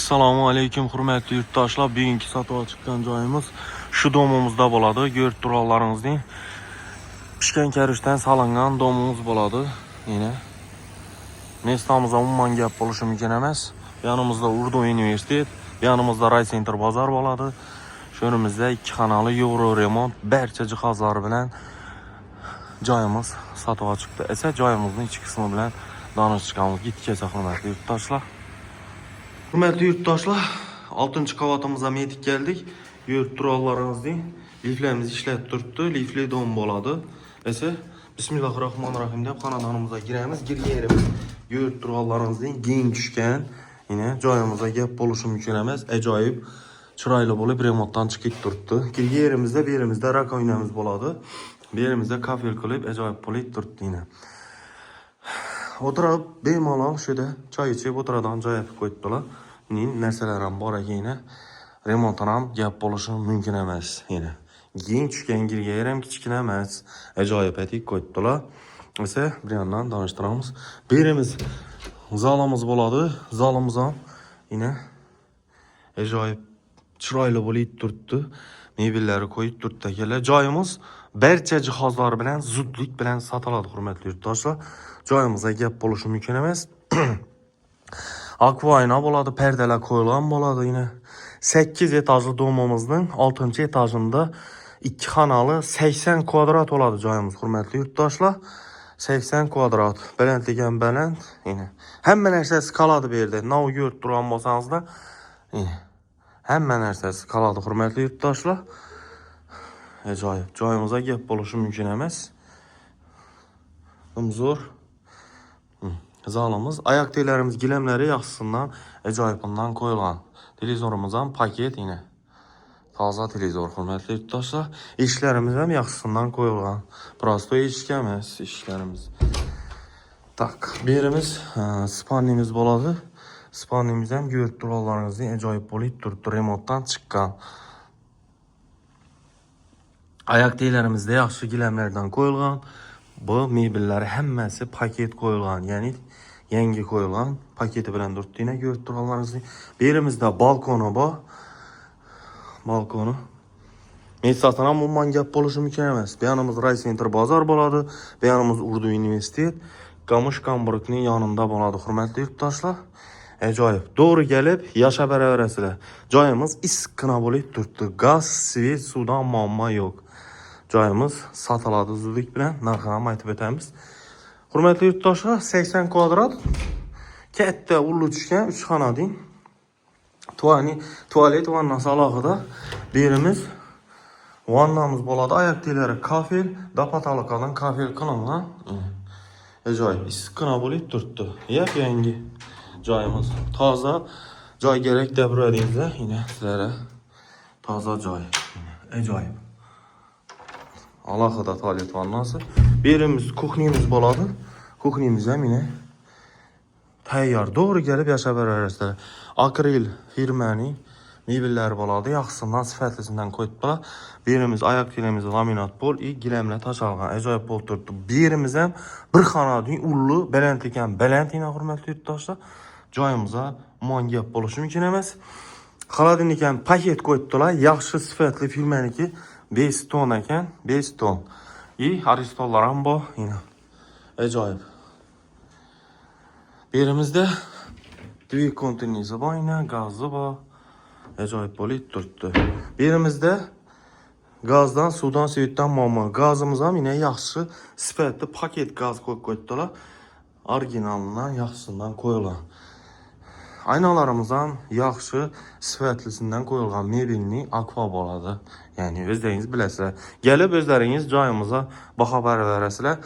Assalomu alaykum hurmatli yurtdoshlar. Bugungi sotuvga chiqqan joyimiz shu domimizda bo'ladi. Ko'rib turganlaringizning pishgan karishdan salingan domimiz bo'ladi. Yine Nestamizda umuman gap bo'lishi mumkin emas. Yanımızda Urdu Universitet, yanımızda Raycenter bozor bo'ladi. Shunimizda ikki xonali Euro remont barcha jihozlar bilan joyimiz sotuvga chiqdi. Esa joyimizning ichki qismi bilan danışganmiz. Ketgacha hurmatli yurtdoshlar. Hürmetli yurtdoshlar, 6-qavatımıza yetib keldik. Yurt turalaringizni liflerimiz ishlatib turibdi. Lifli dom bo'ladi. Esa Bismillahirrahmanirrahim deb xonadonimizga giramiz. Girganimiz yurt turalaringizning keng tushgan, yine joyimizga gap bo'lishi mumkin emas. Ajoyib chiroyli bo'lib remontdan chiqib turibdi. Girgan yerimizda bu yerimizda rakovinamiz bo'ladi. Bu yerimizda kafel qilib ajoyib bo'lib turibdi yine. O'tirib bemalol shuyda choy ichib o'tiradigan joy yapib qo'yibdilar. Narsalar ham bor ekan, remontdan ham gap bo'lishi mumkin emas. Yine keng tushgan girgan ham kichkina emas. Ajoyib etib qo'yibdilar. Esa bir yandan tanishtiramiz. Bu yerimiz zalimiz bo'ladi. Zalimiz ham yine ajoyib chiroyli bo'lib turibdi. Mebellar qo'yib turibdi akalar. Joyimiz barcha jihozlar bilan zudlik bilan sotiladi hurmatli yurtdoshlar. Joyimizga gap bo'lishi mumkin emas. Akvayna bo'ladi, perdelar qo'yilgan bo'ladi yine. 8 etajli domimizning 6-etajında 2 xonali 80 kvadrat bo'ladi joyimiz hurmatli yurtdoshlar. 80 kvadrat. Balandlik ham baland yine. Hamma narsasi qoladi bu yerda. Nav ko'rib turgan bo'lsangizlar, hamma narsasi qoladi hurmatli yurtdoshlar. Ajoyib. Joyimizga gap bo'lishi mumkin emas. Zo'r. Zalimiz, ayak teylerimiz gilemleri yaxshisidan ajoyibidan qo'yilgan. Televizorimiz ham paket yine. Toza televizor hurmatli yurtdoshlar. Eshiklarimiz ham yaxshisidan qo'yilgan. Prosto eshik emas eshiklarimiz. Tak, bu yerimiz spannimiz bo'ladi. Spannimiz ham ko'rib turganlaringizning ajoyib bo'lib turibdi, remontdan chiqqan. Ayak teylerimizde yaxshi gilemlerden qo'yilgan. Bu mebellar hammasi paket qo'yilgan, ya'ni yangi qo'yilgan paketi bilan turibdi. Yine ko'rib turganlaringizning bu yerimizda balkoni bor. Balkoni. Mesatdan ham umuman gap bo'lishi mumkin emas. Bu yanimiz Raycenter bozor bo'ladi. Bu yanimiz Urdu Universitet, Qamush Kamburgning yonida bo'ladi hurmatli yurtdoshlar. Ajoyib. Doğru gelip yashab beraverasizlar. Joyimiz issiqqina bo'lib turibdi. Gaz, svet, suvdan muammo yo'q. Joyimiz sotiladi zudlik bilan, narxini ham aytib o'tamiz. Hurmatli yurtdoshlar, 80 kvadrat katta ullu tushgan 3 xonadin tualet vannasi alohida. Bu yerimiz vannamiz bo'ladi. Oyoq teylari kafel, dapataliqadan kafel qilingan. Ajoyib, issiqqina bo'lib turibdi. Yangi joyimiz. Toza joy kerak deb o'radingizlar, yine sizlarga toza joy. Ajoyib. Alohida tualet vannasi. Bu yerimiz kuxnimiz bo'ladi. Kuxnimiz ham yine tayyor. Doğru gelib yashab beraverasizlar. Akril firmaning mebellari bo'ladi. Yaxshisidan sifatlisidan qo'yibdilar. Bu yerimiz oyoq teylamiz laminat pol, gilamlar tashalgan. Ajoyib bo'lib turibdi. Bu yerimiz ham bir xonadin ullu, balandlik ham baland yine hurmatli yurtdoshlar. Joyimizga umuman gap bo'lishi mumkin emas. Xolodilnik ham paket qo'yibdilar. Yaxshi sifatli firmaniki 5 ton ekan, 5 ton. Aristollar ham bor yine. Ajoyib. Bu yerimizda büyük konteynerimiz bor, yine gazı bor. Ajoyib bo'lib turibdi. Bu yerimizda gazdan, suvdan, svetdan muammo. Gazimiz ham yine yaxshi sifatli paket gaz qo'yib qo'yibdilar. Originalidan, yaxshisidan qo'yilgan. Aynalarimiz ham yaxshi sifatlisidan qo'yilgan mebelning akva bo'ladi. Yani o'zlaringiz bilasizlar. Gelib o'zlaringiz joyimizga baho beraverasizlar.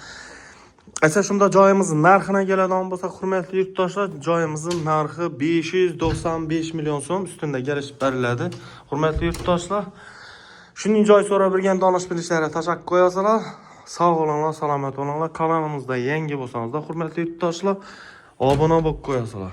Esa shunda joyimizning narxina keladigan bo'lsa, hurmatli yurtdoshlar, joyimizning narxi 595 million so'm ustida kelishib beriladi. Hurmatli yurtdoshlar, shuning joy so'rab bilgan donish bilishlarga tashakkur qo'yasizlar. Sog' bo'linglar, salomat bo'linglar. Kanalimizda yangi bo'lsangizlar, hurmatli yurtdoshlar, obuna bo'lib qo'yasizlar.